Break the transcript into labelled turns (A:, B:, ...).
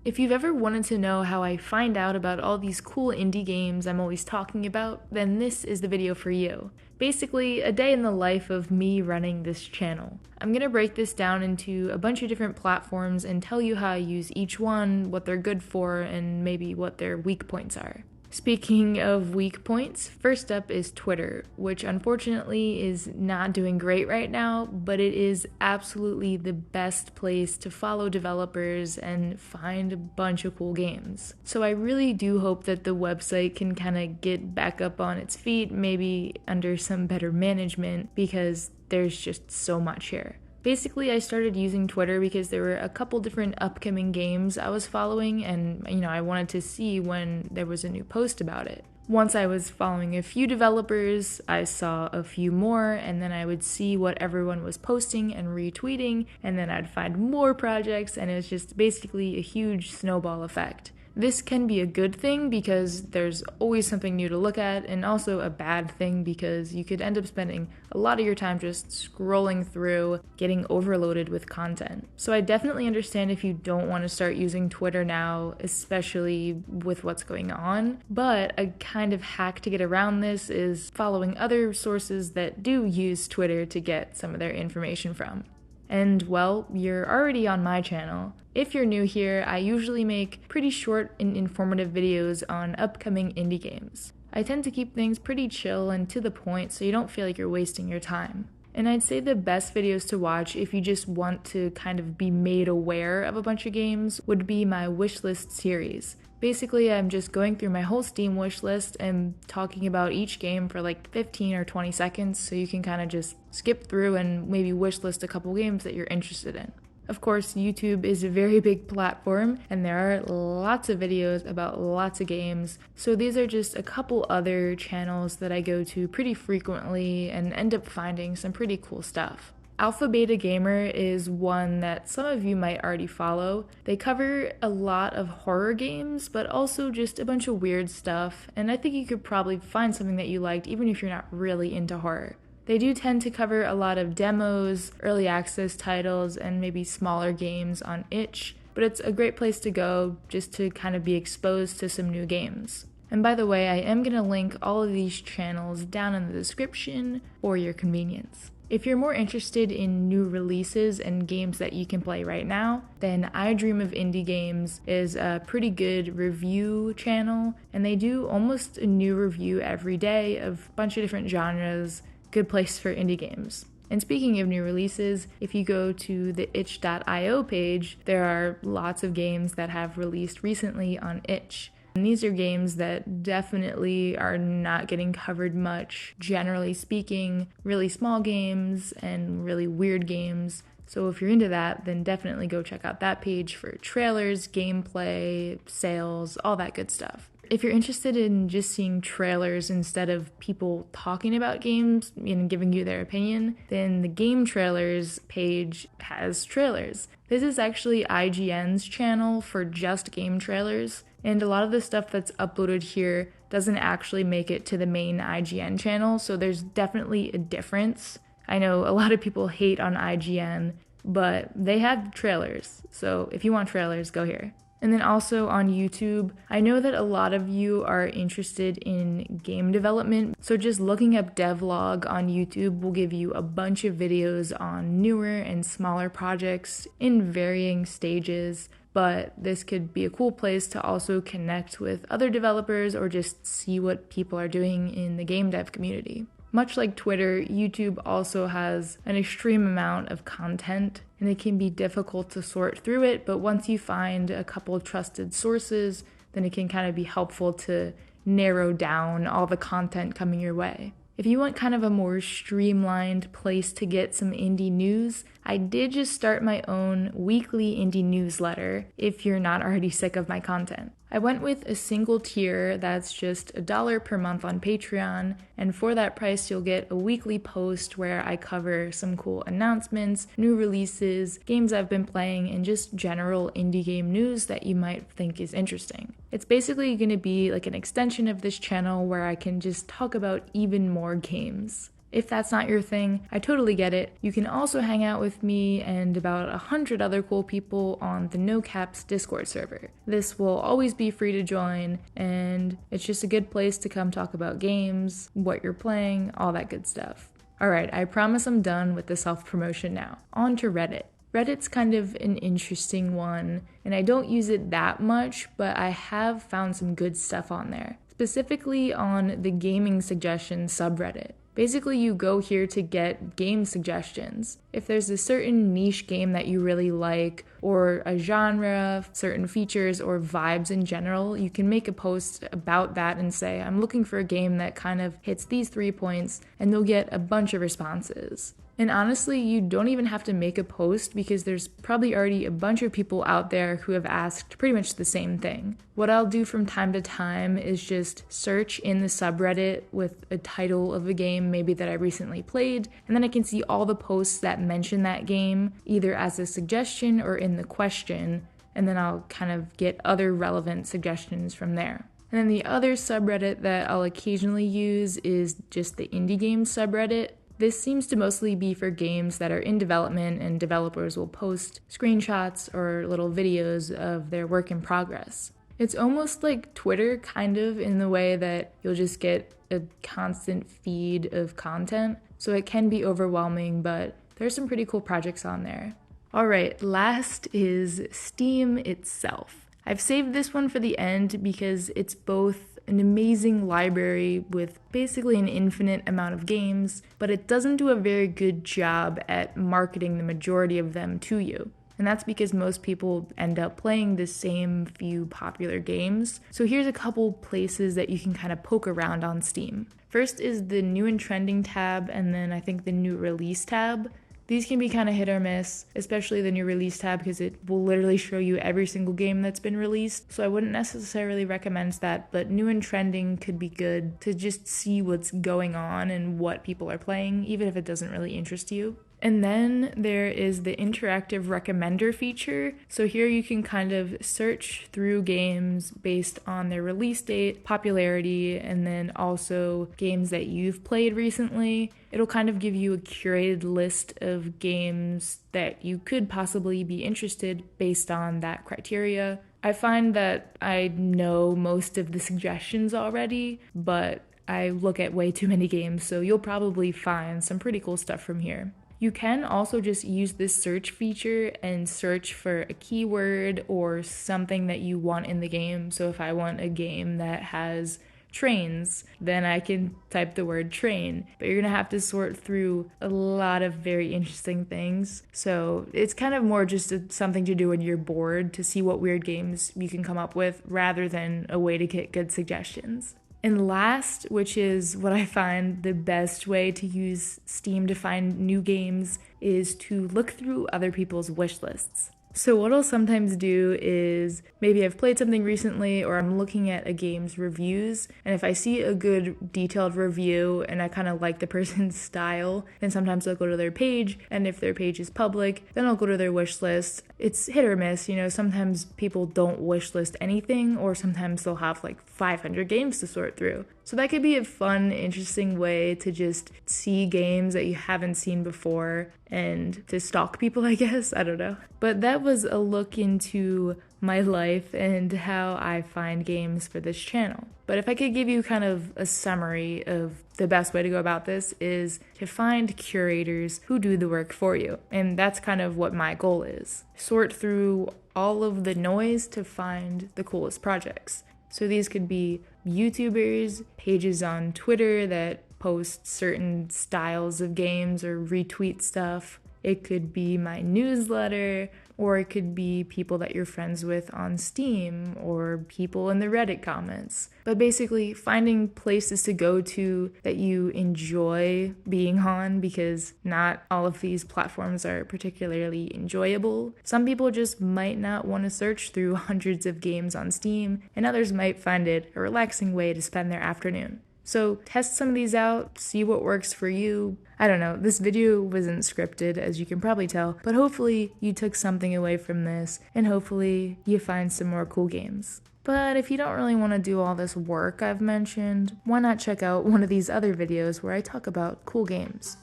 A: If you've ever wanted to know how I find out about all these cool indie games I'm always talking about, then this is the video for you. Basically, a day in the life of me running this channel. I'm gonna break this down into a bunch of different platforms and tell you how I use each one, what they're good for, and maybe what their weak points are. Speaking of weak points, first up is Twitter, which unfortunately is not doing great right now, but it is absolutely the best place to follow developers and find a bunch of cool games. So I really do hope that the website can kind of get back up on its feet, maybe under some better management, because there's just so much here. Basically, I started using Twitter because there were a couple different upcoming games I was following, and I wanted to see when there was a new post about it. Once I was following a few developers, I saw a few more, and then I would see what everyone was posting and retweeting, and then I'd find more projects, and it was just basically a huge snowball effect. This can be a good thing because there's always something new to look at, and also a bad thing because you could end up spending a lot of your time just scrolling through, getting overloaded with content. So I definitely understand if you don't want to start using Twitter now, especially with what's going on, but a kind of hack to get around this is following other sources that do use Twitter to get some of their information from. And well, you're already on my channel. If you're new here, I usually make pretty short and informative videos on upcoming indie games. I tend to keep things pretty chill and to the point so you don't feel like you're wasting your time. And I'd say the best videos to watch if you just want to kind of be made aware of a bunch of games would be my wishlist series. Basically, I'm just going through my whole Steam wishlist and talking about each game for like 15 or 20 seconds so you can kind of just skip through and maybe wishlist a couple games that you're interested in. Of course, YouTube is a very big platform and there are lots of videos about lots of games, so these are just a couple other channels that I go to pretty frequently and end up finding some pretty cool stuff. Alpha Beta Gamer is one that some of you might already follow. They cover a lot of horror games, but also just a bunch of weird stuff, and I think you could probably find something that you liked even if you're not really into horror. They do tend to cover a lot of demos, early access titles, and maybe smaller games on itch, but it's a great place to go just to kind of be exposed to some new games. And by the way, I am going to link all of these channels down in the description for your convenience. If you're more interested in new releases and games that you can play right now, then I Dream of Indie Games is a pretty good review channel, and they do almost a new review every day of a bunch of different genres. Good place for indie games. And speaking of new releases, if you go to the itch.io page, there are lots of games that have released recently on itch. And these are games that definitely are not getting covered much, generally speaking, really small games and really weird games. So if you're into that, then definitely go check out that page for trailers, gameplay, sales, all that good stuff. If you're interested in just seeing trailers instead of people talking about games and giving you their opinion, then the Game Trailers page has trailers. This is actually IGN's channel for just game trailers, and a lot of the stuff that's uploaded here doesn't actually make it to the main IGN channel, so there's definitely a difference. I know a lot of people hate on IGN, but they have trailers, so if you want trailers, go here. And then also on YouTube, I know that a lot of you are interested in game development, so just looking up devlog on YouTube will give you a bunch of videos on newer and smaller projects in varying stages, but this could be a cool place to also connect with other developers or just see what people are doing in the game dev community. Much like Twitter, YouTube also has an extreme amount of content, and it can be difficult to sort through it, but once you find a couple of trusted sources, then it can kind of be helpful to narrow down all the content coming your way. If you want kind of a more streamlined place to get some indie news, I did just start my own weekly indie newsletter if you're not already sick of my content. I went with a single tier that's just $1 per month on Patreon, and for that price you'll get a weekly post where I cover some cool announcements, new releases, games I've been playing, and just general indie game news that you might think is interesting. It's basically going to be like an extension of this channel where I can just talk about even more games. If that's not your thing, I totally get it. You can also hang out with me and about 100 other cool people on the No Caps Discord server. This will always be free to join, and it's just a good place to come talk about games, what you're playing, all that good stuff. Alright, I promise I'm done with the self-promotion now. On to Reddit. Reddit's kind of an interesting one, and I don't use it that much, but I have found some good stuff on there, specifically on the gaming suggestions subreddit. Basically, you go here to get game suggestions. If there's a certain niche game that you really like, or a genre, certain features, or vibes in general, you can make a post about that and say, I'm looking for a game that kind of hits these 3 points, and you'll get a bunch of responses. And honestly, you don't even have to make a post because there's probably already a bunch of people out there who have asked pretty much the same thing. What I'll do from time to time is just search in the subreddit with a title of a game maybe that I recently played, and then I can see all the posts that mention that game, either as a suggestion or in the question, and then I'll kind of get other relevant suggestions from there. And then the other subreddit that I'll occasionally use is just the indie games subreddit. This seems to mostly be for games that are in development, and developers will post screenshots or little videos of their work in progress. It's almost like Twitter, kind of, in the way that you'll just get a constant feed of content, so it can be overwhelming, but there's some pretty cool projects on there. Alright, last is Steam itself. I've saved this one for the end because it's both an amazing library with basically an infinite amount of games, but it doesn't do a very good job at marketing the majority of them to you. And that's because most people end up playing the same few popular games. So here's a couple places that you can kind of poke around on Steam. First is the new and trending tab, and then I think the new release tab. These can be kind of hit or miss, especially the new release tab, because it will literally show you every single game that's been released. So I wouldn't necessarily recommend that, but new and trending could be good to just see what's going on and what people are playing, even if it doesn't really interest you. And then there is the interactive recommender feature. So here you can kind of search through games based on their release date, popularity, and then also games that you've played recently. It'll kind of give you a curated list of games that you could possibly be interested based on that criteria. I find that I know most of the suggestions already, but I look at way too many games, so you'll probably find some pretty cool stuff from here. You can also just use this search feature and search for a keyword or something that you want in the game. So if I want a game that has trains, then I can type the word train. But you're gonna have to sort through a lot of very interesting things. So it's kind of more just something to do when you're bored to see what weird games you can come up with rather than a way to get good suggestions. And last, which is what I find the best way to use Steam to find new games, is to look through other people's wish lists. So what I'll sometimes do is maybe I've played something recently or I'm looking at a game's reviews, and if I see a good detailed review and I kind of like the person's style, then sometimes I'll go to their page, and if their page is public, then I'll go to their wish list. It's hit or miss, sometimes people don't wish list anything, or sometimes they'll have like 500 games to sort through. So that could be a fun, interesting way to just see games that you haven't seen before and to stalk people, I guess. I don't know. But that was a look into my life and how I find games for this channel. But if I could give you kind of a summary of the best way to go about this is to find curators who do the work for you. And that's kind of what my goal is. Sort through all of the noise to find the coolest projects. So these could be YouTubers, pages on Twitter that post certain styles of games or retweet stuff. It could be my newsletter, or it could be people that you're friends with on Steam, or people in the Reddit comments. But basically, finding places to go to that you enjoy being on, because not all of these platforms are particularly enjoyable. Some people just might not want to search through hundreds of games on Steam, and others might find it a relaxing way to spend their afternoon. So test some of these out, see what works for you. I don't know, this video wasn't scripted, as you can probably tell, but hopefully you took something away from this, and hopefully you find some more cool games. But if you don't really want to do all this work I've mentioned, why not check out one of these other videos where I talk about cool games?